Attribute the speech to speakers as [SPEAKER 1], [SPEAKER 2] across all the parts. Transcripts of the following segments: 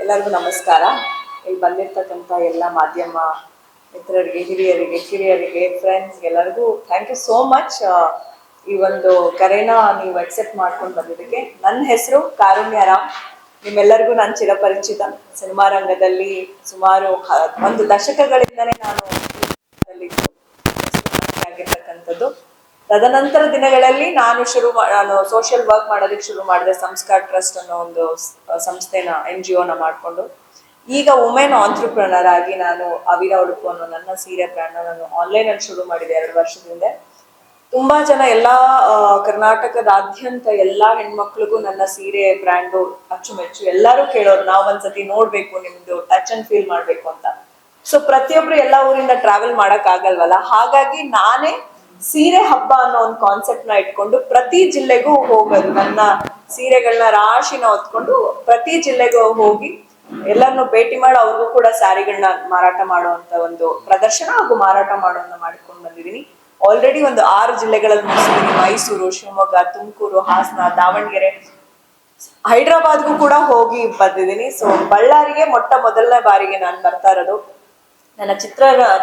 [SPEAKER 1] ಎಲ್ಲರಿಗೂ ನಮಸ್ಕಾರ. ಇಲ್ಲಿ ಬಂದಿರ್ತಕ್ಕಂಥ ಎಲ್ಲ ಮಾಧ್ಯಮ ಮಿತ್ರರಿಗೆ, ಹಿರಿಯರಿಗೆ, ಕಿರಿಯರಿಗೆ, ಫ್ರೆಂಡ್ಸ್ ಎಲ್ಲರಿಗೂ ಥ್ಯಾಂಕ್ ಯು ಸೋ ಮಚ್. ಈ ಒಂದು ಕರೆನ ನೀವು ಅಕ್ಸೆಪ್ಟ್ ಮಾಡ್ಕೊಂಡು ಬಂದಿದ್ದಕ್ಕೆ. ನನ್ನ ಹೆಸರು ಕಾರುಣ್ಯ ರಾಮ್. ನಿಮ್ಮೆಲ್ಲರಿಗೂ ನಾನು ಚಿರಪರಿಚಿತ. ಸಿನಿಮಾ ರಂಗದಲ್ಲಿ ಸುಮಾರು 1 ದಶಕಗಳಿಂದಲೇ ನಾನು ಆಗಿರ್ತಕ್ಕಂಥದ್ದು. ತದನಂತರ ದಿನಗಳಲ್ಲಿ ನಾನು ಸೋಷಿಯಲ್ ವರ್ಕ್ ಮಾಡೋದಕ್ಕೆ ಶುರು ಮಾಡಿದೆ. ಸಂಸ್ಕಾರ ಟ್ರಸ್ಟ್ ಅನ್ನೋ ಒಂದು ಸಂಸ್ಥೆನ NGO ಮಾಡಿಕೊಂಡು ಈಗ ವುಮೆನ್ ಆಂಟ್ರಪ್ರನರ್ ಆಗಿ ನಾನು ಅವಿರ ಉಡುಪು ಅನ್ನೋ ನನ್ನ ಸೀರೆ ಬ್ರ್ಯಾಂಡ್ ನಾನು ಆನ್ಲೈನ್ ಅಲ್ಲಿ ಶುರು ಮಾಡಿದೆ 2 ವರ್ಷದಿಂದ. ತುಂಬಾ ಜನ ಕರ್ನಾಟಕದಾದ್ಯಂತ ಎಲ್ಲಾ ಹೆಣ್ಮಕ್ಳಿಗೂ ನನ್ನ ಸೀರೆ ಬ್ರ್ಯಾಂಡು ಅಚ್ಚುಮೆಚ್ಚು. ಎಲ್ಲರೂ ಕೇಳೋರು, ನಾವು ಒಂದ್ಸತಿ ನೋಡ್ಬೇಕು, ನಿಮ್ದು ಟಚ್ ಅಂಡ್ ಫೀಲ್ ಮಾಡ್ಬೇಕು ಅಂತ. ಸೊ ಪ್ರತಿಯೊಬ್ರು ಎಲ್ಲಾ ಊರಿಂದ ಟ್ರಾವೆಲ್ ಮಾಡಕ್ ಆಗಲ್ವಲ್ಲ, ಹಾಗಾಗಿ ನಾನೇ ಸೀರೆ ಹಬ್ಬ ಅನ್ನೋ ಒಂದು ಕಾನ್ಸೆಪ್ಟ್ ನ ಇಟ್ಕೊಂಡು ಪ್ರತಿ ಜಿಲ್ಲೆಗೂ ಹೋಗೋದು. ನನ್ನ ಸೀರೆಗಳನ್ನ ರಾಶಿನ ಹೊತ್ಕೊಂಡು ಪ್ರತಿ ಜಿಲ್ಲೆಗೂ ಹೋಗಿ ಎಲ್ಲರನ್ನು ಭೇಟಿ ಮಾಡಿ ಅವ್ರಿಗೂ ಕೂಡ ಸ್ಯಾರಿಗಳನ್ನ ಮಾರಾಟ ಮಾಡುವಂತ ಒಂದು ಪ್ರದರ್ಶನ ಹಾಗೂ ಮಾರಾಟ ಮಾಡುವಂತ ಮಾಡ್ಕೊಂಡು ಬಂದಿದ್ದೀನಿ. ಆಲ್ರೆಡಿ ಒಂದು 6 ಜಿಲ್ಲೆಗಳಲ್ಲಿ ಮುಗಿಸಿದ್ದೀನಿ. ಮೈಸೂರು, ಶಿವಮೊಗ್ಗ, ತುಮಕೂರು, ಹಾಸನ, ದಾವಣಗೆರೆ, ಹೈದ್ರಾಬಾದ್ಗೂ ಕೂಡ ಹೋಗಿ ಬಂದಿದ್ದೀನಿ. ಸೊ ಬಳ್ಳಾರಿಗೆ ಮೊದಲನೇ ಬಾರಿಗೆ ನಾನು ಬರ್ತಾ ಇರೋದು. ನನ್ನ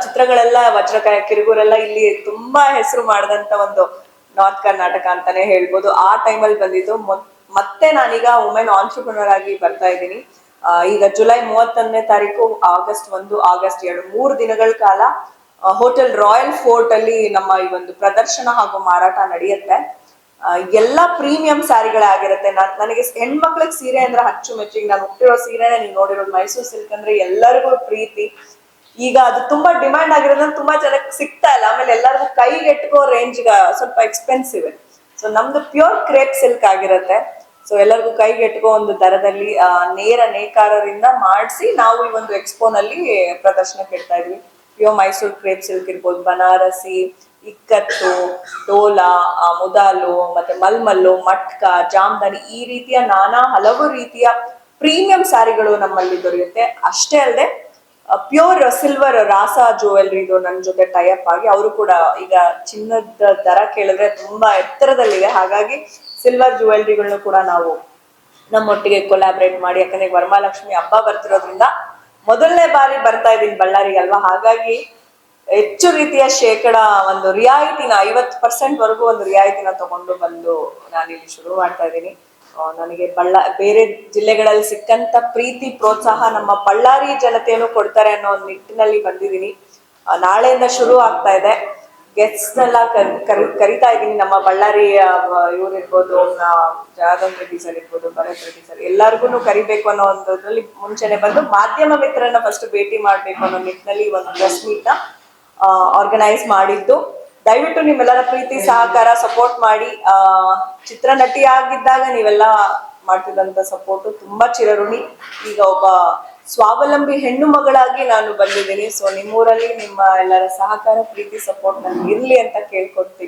[SPEAKER 1] ಚಿತ್ರಗಳೆಲ್ಲ ವಜ್ರಕಾಯ ಕಿರುಗೂರೆಲ್ಲ ಇಲ್ಲಿ ತುಂಬಾ ಹೆಸರು ಮಾಡಿದಂತ ಒಂದು ನಾರ್ತ್ ಕರ್ನಾಟಕ ಅಂತಾನೆ ಹೇಳ್ಬೋದು. ಆ ಟೈಮಲ್ಲಿ ಬಂದಿದ್ದು. ಮತ್ತೆ ನಾನೀಗ ವುಮೆನ್ ಆಂಟ್ರಪ್ರನರ್ ಆಗಿ ಬರ್ತಾ ಇದ್ದೀನಿ. ಈಗ ಜುಲೈ 31ನೇ ತಾರೀಕು, ಆಗಸ್ಟ್ 1, ಆಗಸ್ಟ್ 2 3 ದಿನಗಳ ಕಾಲ ಹೋಟೆಲ್ ರಾಯಲ್ ಫೋರ್ಟ್ ಅಲ್ಲಿ ನಮ್ಮ ಈ ಒಂದು ಪ್ರದರ್ಶನ ಹಾಗೂ ಮಾರಾಟ ನಡೆಯುತ್ತೆ. ಎಲ್ಲ ಪ್ರೀಮಿಯಂ ಸ್ಯಾರಿಗಳೇ ಆಗಿರುತ್ತೆ. ನನಗೆ ಹೆಣ್ಮಕ್ಳಿಗೆ ಸೀರೆ ಅಂದ್ರೆ ಅಚ್ಚುಮೆಚ್ಚಿಗೆ. ನಾನು ಹುಟ್ಟಿರೋ ಸೀರೆನೇ ನೀವು ನೋಡಿರೋದು. ಮೈಸೂರು ಸಿಲ್ಕ್ ಅಂದ್ರೆ ಎಲ್ಲರಿಗೂ ಪ್ರೀತಿ. ಈಗ ಅದು ತುಂಬಾ ಡಿಮ್ಯಾಂಡ್ ಆಗಿರೋದ್ರಿಂದ ತುಂಬಾ ಜನಕ್ಕೆ ಸಿಗ್ತಾ ಇಲ್ಲ. ಆಮೇಲೆ ಎಲ್ಲರಿಗೂ ಕೈಗೆ ಎಟ್ಕೋ ರೇಂಜ್ ಸ್ವಲ್ಪ ಎಕ್ಸ್ಪೆನ್ಸಿವ್. ಸೊ ನಮ್ದು ಪ್ಯೂರ್ ಕ್ರೇಪ್ ಸಿಲ್ಕ್ ಆಗಿರುತ್ತೆ. ಸೊ ಎಲ್ಲರಿಗೂ ಕೈಗೆ ಎಟ್ಕೋ ಒಂದು ದರದಲ್ಲಿ ನೇರ ನೇಕಾರರಿಂದ ಮಾಡಿಸಿ ನಾವು ಈ ಒಂದು ಎಕ್ಸ್ಪೋನಲ್ಲಿ ಪ್ರದರ್ಶನಕ್ಕೆ ಇಡ್ತಾ ಇದ್ವಿ. ಪ್ಯೂರ್ ಮೈಸೂರು ಕ್ರೇಪ್ ಸಿಲ್ಕ್ ಇರ್ಬೋದು, ಬನಾರಸಿ, ಇಕ್ಕತ್ತು, ಡೋಲಾ, ಮುದಾಲು, ಮತ್ತೆ ಮಲ್ಮಲ್ಲು, ಮಟ್ಕ, ಜಾಮ್ದಾನಿ, ಈ ರೀತಿಯ ಹಲವು ರೀತಿಯ ಪ್ರೀಮಿಯಂ ಸ್ಯಾರಿಗಳು ನಮ್ಮಲ್ಲಿ ದೊರೆಯುತ್ತೆ. ಅಷ್ಟೇ ಅಲ್ಲದೆ ಪ್ಯೂರ್ ಸಿಲ್ವರ್ ರಾಸಾ ಜ್ಯುವೆಲ್ರಿದು ನನ್ನ ಜೊತೆ ಟೈಅಪ್ ಆಗಿ ಅವರು ಕೂಡ ಈಗ ಚಿನ್ನದ ದರ ಕೇಳಿದ್ರೆ ತುಂಬಾ ಎತ್ತರದಲ್ಲಿದೆ. ಹಾಗಾಗಿ ಸಿಲ್ವರ್ ಜ್ಯುವೆಲ್ರಿಗಳನ್ನ ಕೂಡ ನಾವು ನಮ್ಮೊಟ್ಟಿಗೆ ಕೊಲಾಬ್ರೇಟ್ ಮಾಡಿ, ಯಾಕಂದ್ರೆ ವರಮಹಾಲಕ್ಷ್ಮಿ ಹಬ್ಬ ಬರ್ತಿರೋದ್ರಿಂದ ಮೊದಲನೇ ಬಾರಿ ಬರ್ತಾ ಇದ್ದೀನಿ ಬಳ್ಳಾರಿಗೆ ಅಲ್ವಾ. ಹಾಗಾಗಿ ಹೆಚ್ಚು ರೀತಿಯ ಒಂದು ರಿಯಾಯಿತಿನ 50% ವರೆಗೂ ಒಂದು ರಿಯಾಯಿತಿನ ತಗೊಂಡು ಬಂದು ನಾನಿಲ್ಲಿ ಶುರು ಮಾಡ್ತಾ ಇದ್ದೀನಿ. ನನಗೆ ಬೇರೆ ಜಿಲ್ಲೆಗಳಲ್ಲಿ ಸಿಕ್ಕಂತ ಪ್ರೀತಿ ಪ್ರೋತ್ಸಾಹ ನಮ್ಮ ಬಳ್ಳಾರಿ ಜನತೆಯನ್ನು ಕೊಡ್ತಾರೆ ಅನ್ನೋ ಒಂದು ನಿಟ್ಟಿನಲ್ಲಿ ಬಂದಿದ್ದೀನಿ. ನಾಳೆಯಿಂದ ಶುರು ಆಗ್ತಾ ಇದೆ. ಗೆಸ್ಟ್ ಎಲ್ಲ ಕರಿತಾ ಇದ್ದೀನಿ. ನಮ್ಮ ಬಳ್ಳಾರಿ ಇವ್ರು ಇರ್ಬೋದು, ಜನಾರ್ದನ್ ರೆಡ್ಡಿ ಸರ್ ಇರ್ಬೋದು, ಭರತ್ ರೆಡ್ಡಿ ಸರ್, ಎಲ್ಲರಿಗೂ ಕರಿಬೇಕು ಅನ್ನೋ ಒಂದ್ರಲ್ಲಿ ಮುಂಚೆನೆ ಬಂದು ಮಾಧ್ಯಮ ಮಿತ್ರರನ್ನ ಫಸ್ಟ್ ಭೇಟಿ ಮಾಡ್ಬೇಕು ಅನ್ನೋ ನಿಟ್ಟಿನಲ್ಲಿ ಒಂದು ಪ್ರೆಸ್ ಮೀಟ್ ನ ಆರ್ಗನೈಸ್ ಮಾಡಿದ್ದು. ದಯವಿಟ್ಟು ನಿಮ್ಮೆಲ್ಲರ ಪ್ರೀತಿ ಸಹಕಾರ ಸಪೋರ್ಟ್ ಮಾಡಿ. ಚಿತ್ರನಟಿ ಆಗಿದ್ದಾಗ ನೀವೆಲ್ಲ ಮಾಡ್ತಿದ್ದಂತ ಸಪೋರ್ಟ್ ತುಂಬಾ ಚಿರಋಣಿ. ಈಗ ಒಬ್ಬ ಸ್ವಾವಲಂಬಿ ಹೆಣ್ಣು ಮಗಳಾಗಿ ನಾನು ಬಂದಿದ್ದೀನಿ. ಸೊ ನಿಮ್ಮೂರಲ್ಲಿ ನಿಮ್ಮ ಎಲ್ಲರ ಸಹಕಾರ, ಪ್ರೀತಿ, ಸಪೋರ್ಟ್ ನನ್ಗೆ ಇರ್ಲಿ ಅಂತ ಕೇಳ್ಕೊಡ್ತೀನಿ.